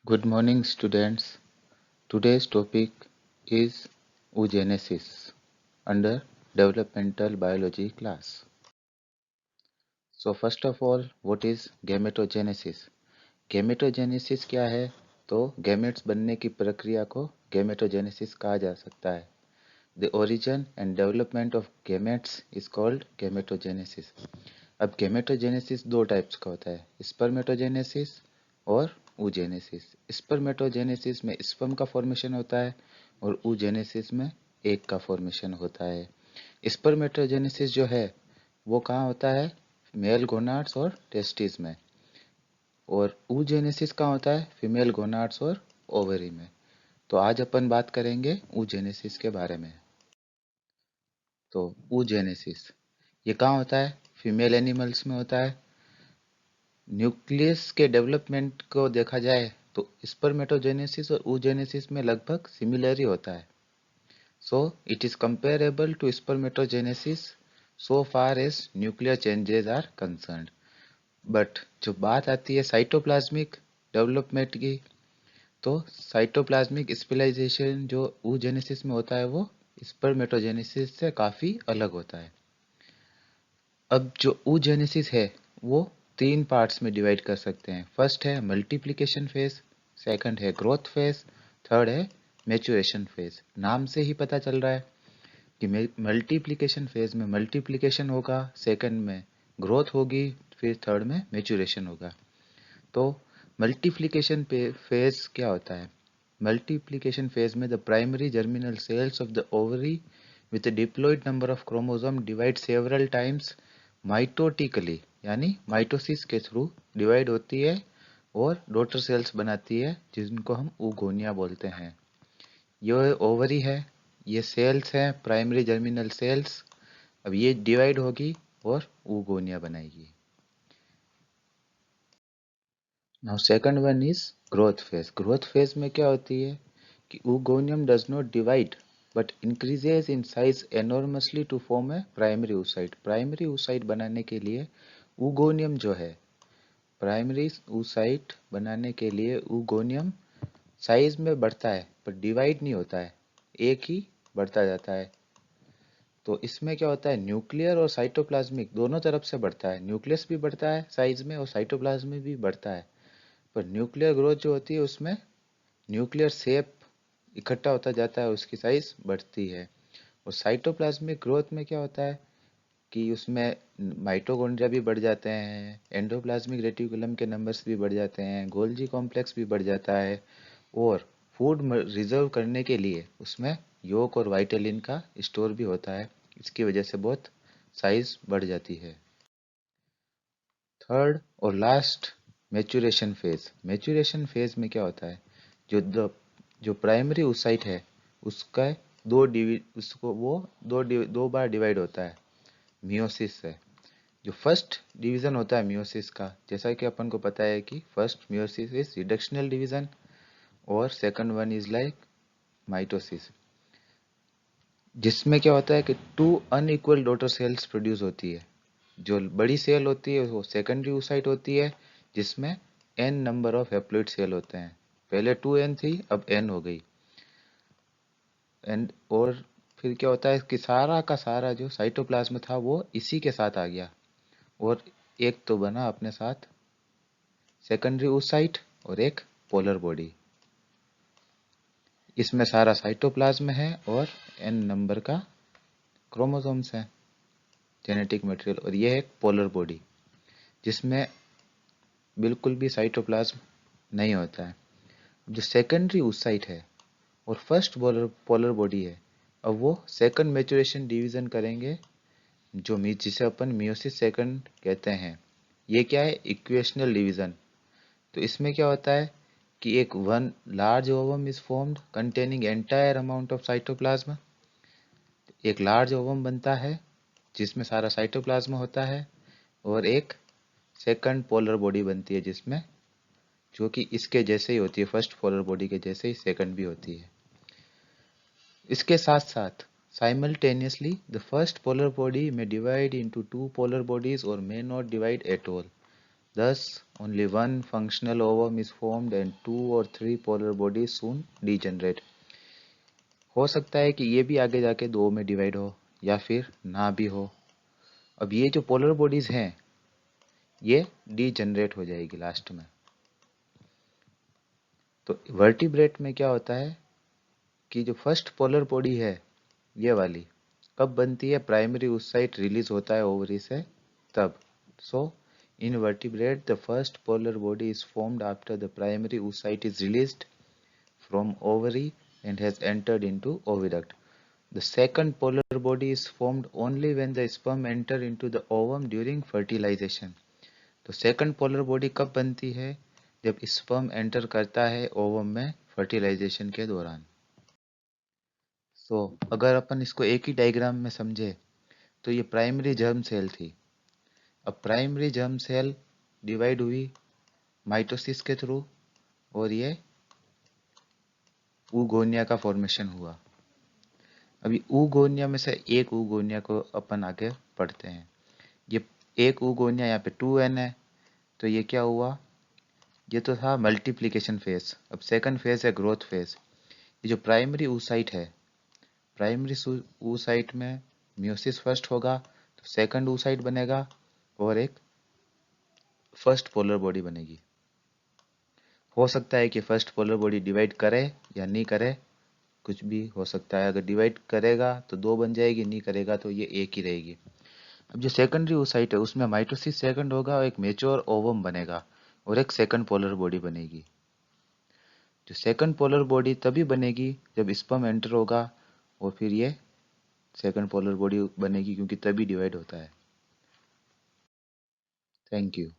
Good morning, students. Today's topic is oogenesis under developmental biology class. So first of all, what is gametogenesis? Gametogenesis क्या है? तो gametes बनने की प्रक्रिया को gametogenesis कहा जा सकता है. The origin and development of gametes is called gametogenesis. अब gametogenesis दो टाइप्स का होता है, स्पर्मेटोजेनेसिस और oogenesis. स्पर्मेटोजेनेसिस में स्पर्म का फॉर्मेशन होता है और oogenesis में एग का फॉर्मेशन होता है. स्पर्मेटोजेनेसिस जो है वो कहाँ होता है? मेल गोनाड्स और टेस्टिस में. और oogenesis कहाँ होता है? फीमेल गोनाड्स और ओवरी में. तो आज अपन बात करेंगे oogenesis के बारे में. तो oogenesis ये कहाँ होता है? फीमेल एनिमल्स में होता है. न्यूक्लियस के डेवलपमेंट को देखा जाए तो स्पर्मेटोजेनेसिस और oogenesis में लगभग सिमिलर ही होता है. So it is comparable to spermatogenesis so far as nuclear changes are concerned. But जो बात आती है साइटोप्लाज्मिक डेवलपमेंट की, तो साइटोप्लाज्मिक स्पेशलाइजेशन जो oogenesis में होता है वो स्पर्मेटोजेनेसिस से काफ़ी अलग होता है. अब जो oogenesis है वो तीन पार्ट्स में डिवाइड कर सकते हैं. फर्स्ट है मल्टीप्लिकेशन फेज, सेकंड है ग्रोथ फेज, थर्ड है मैच्योरेशन फेज. नाम से ही पता चल रहा है कि मल्टीप्लिकेशन फेज में मल्टीप्लिकेशन होगा, सेकंड में ग्रोथ होगी, फिर थर्ड में मैच्योरेशन होगा. तो मल्टीप्लिकेशन फेज क्या होता है? मल्टीप्लिकेशन फेज में the primary germinal cells of the ovary with a diploid number of chromosome divide several times mitotically, यानी माइटोसिस के थ्रू डिवाइड होती है और डॉटर सेल्स बनाती है जिनको हम ऊगोनिया बोलते हैं. ये ओवरी है, ये सेल्स हैं प्राइमरी जर्मिनल सेल्स. अब ये डिवाइड होगी और ऊगोनिया बनाएगी. Now second one is growth phase. Growth phase में क्या होती है कि oogoonium does not divide but increases in size enormously to form a primary oocyte. Primary oocyte बनाने के लिए oogoonium जो है, प्राइमरी oocyte बनाने के लिए oogoonium साइज में बढ़ता है पर डिवाइड नहीं होता है, एक ही बढ़ता जाता है. तो इसमें क्या होता है, न्यूक्लियर और साइटोप्लाज्मिक दोनों तरफ से बढ़ता है. न्यूक्लियस भी बढ़ता है साइज में और साइटोप्लाज्मिक भी बढ़ता है. पर न्यूक्लियर ग्रोथ जो होती है उसमें न्यूक्लियर शेप इकट्ठा होता जाता है, उसकी साइज बढ़ती है. और साइटोप्लाज्मिक ग्रोथ में क्या होता है कि उसमें माइटोकॉन्ड्रिया भी बढ़ जाते हैं, एंडोप्लाज्मिक रेटिकुलम के नंबर्स भी बढ़ जाते हैं, गोल्जी कॉम्प्लेक्स भी बढ़ जाता है. और फूड रिजर्व करने के लिए उसमें योक और वाइटेलिन का स्टोर भी होता है. इसकी वजह से बहुत साइज बढ़ जाती है. थर्ड और last, maturation phase. Maturation phase में क्या होता है, जो प्राइमरी oocyte है उसका उसको वो दो बार डिवाइड होता है मियोसिस से. जो फर्स्ट डिवीजन होता है मियोसिस का, जैसा कि अपन को पता है कि first meiosis is reductional division और second one is like mitosis, जिसमें क्या होता है कि two unequal daughter cells produce होती है. जो बड़ी सेल होती है वो सेकेंडरी oocyte होती है जिसमें n number of haploid cell होते हैं. पहले 2n थी, अब n हो गई. एंड और फिर क्या होता है कि सारा का सारा जो साइटोप्लाज्म था वो इसी के साथ आ गया और एक तो बना अपने साथ सेकेंडरी oocyte और एक पोलर बॉडी. इसमें सारा साइटोप्लाज्म है और n नंबर का क्रोमोसोम्स हैं, जेनेटिक मटेरियल. और ये है एक पोलर बॉडी जिसमें बिल्कुल भी साइटोप्लाज्म नहीं होता है. जो सेकेंडरी oocyte है और फर्स्ट पोलर बॉडी है, अब वो सेकंड मैच्योरेशन डिवीजन करेंगे जिसे अपन मियोसिस सेकंड कहते हैं. ये क्या है, इक्वेशनल डिवीजन. तो इसमें क्या होता है कि एक one large ovum is formed containing entire amount of cytoplasm. एक लार्ज ओवम बनता है जिसमें सारा साइटोप्लाज्म होता है और एक सेकंड पोलर बॉडी बनती है जिसमें जो कि इसके जैसे ही होती है, फर्स्ट पोलर बॉडी के जैसे ही सेकंड भी होती है. इसके साथ साथ simultaneously the first polar body may divide into two polar bodies or may not divide at all. Thus, only one functional ovum is formed and 2 or 3 polar bodies soon degenerate. हो सकता है कि ये भी आगे जाके 2 में डिवाइड हो या फिर ना भी हो। अब ये जो पोलर बॉडीज हैं ये डीजनरेट हो जाएगी लास्ट में। तो वर्टिब्रेट में क्या होता है कि जो फर्स्ट पोलर बॉडी है ये वाली कब बनती है, प्राइमरी oocyte रिलीज होता है ओवरी से तब। सो in vertebrate the first polar body is formed after the primary oocyte is released from ovary and has entered into oviduct. The second polar body is formed only when the sperm enter into the ovum during fertilization. तो second polar body कब बनती है, जब sperm enter करता है ovum में fertilisation के दौरान। अगर अपन इसको एक ही डायग्राम में समझे तो ये प्राइमरी जर्म सेल थी। अब प्राइमरी जर्म सेल डिवाइड हुई माइटोसिस के थ्रू और ये ऊगोनिया का फॉर्मेशन हुआ। अभी ऊगोनिया में से एक ऊगोनिया को अपन आगे पढ़ते हैं। ये एक ऊगोनिया यहाँ पे 2n है, तो ये क्या हुआ, ये तो था मल्टीप्लिकेशन फेज। अब सेकंड फेज है ग्रोथ फेज। ये जो प्राइमरी oocyte है, प्राइमरी oocyte में म्योसिस फर्स्ट होगा तो सेकंड oocyte बनेगा और एक फर्स्ट पोलर बॉडी बनेगी। हो सकता है कि फर्स्ट पोलर बॉडी डिवाइड करे या नहीं करे, कुछ भी हो सकता है। अगर डिवाइड करेगा तो 2 बन जाएगी, नहीं करेगा तो ये एक ही रहेगी। अब जो सेकेंडरी oocyte है उसमें माइटोसिस सेकंड होगा और एक मेच्योर ओवम बनेगा और एक सेकंड पोलर बॉडी बनेगी। जो सेकंड पोलर बॉडी तभी बनेगी जब स्पर्म एंटर होगा और फिर ये सेकंड पोलर बॉडी बनेगी, क्योंकि तभी डिवाइड होता है। Thank you.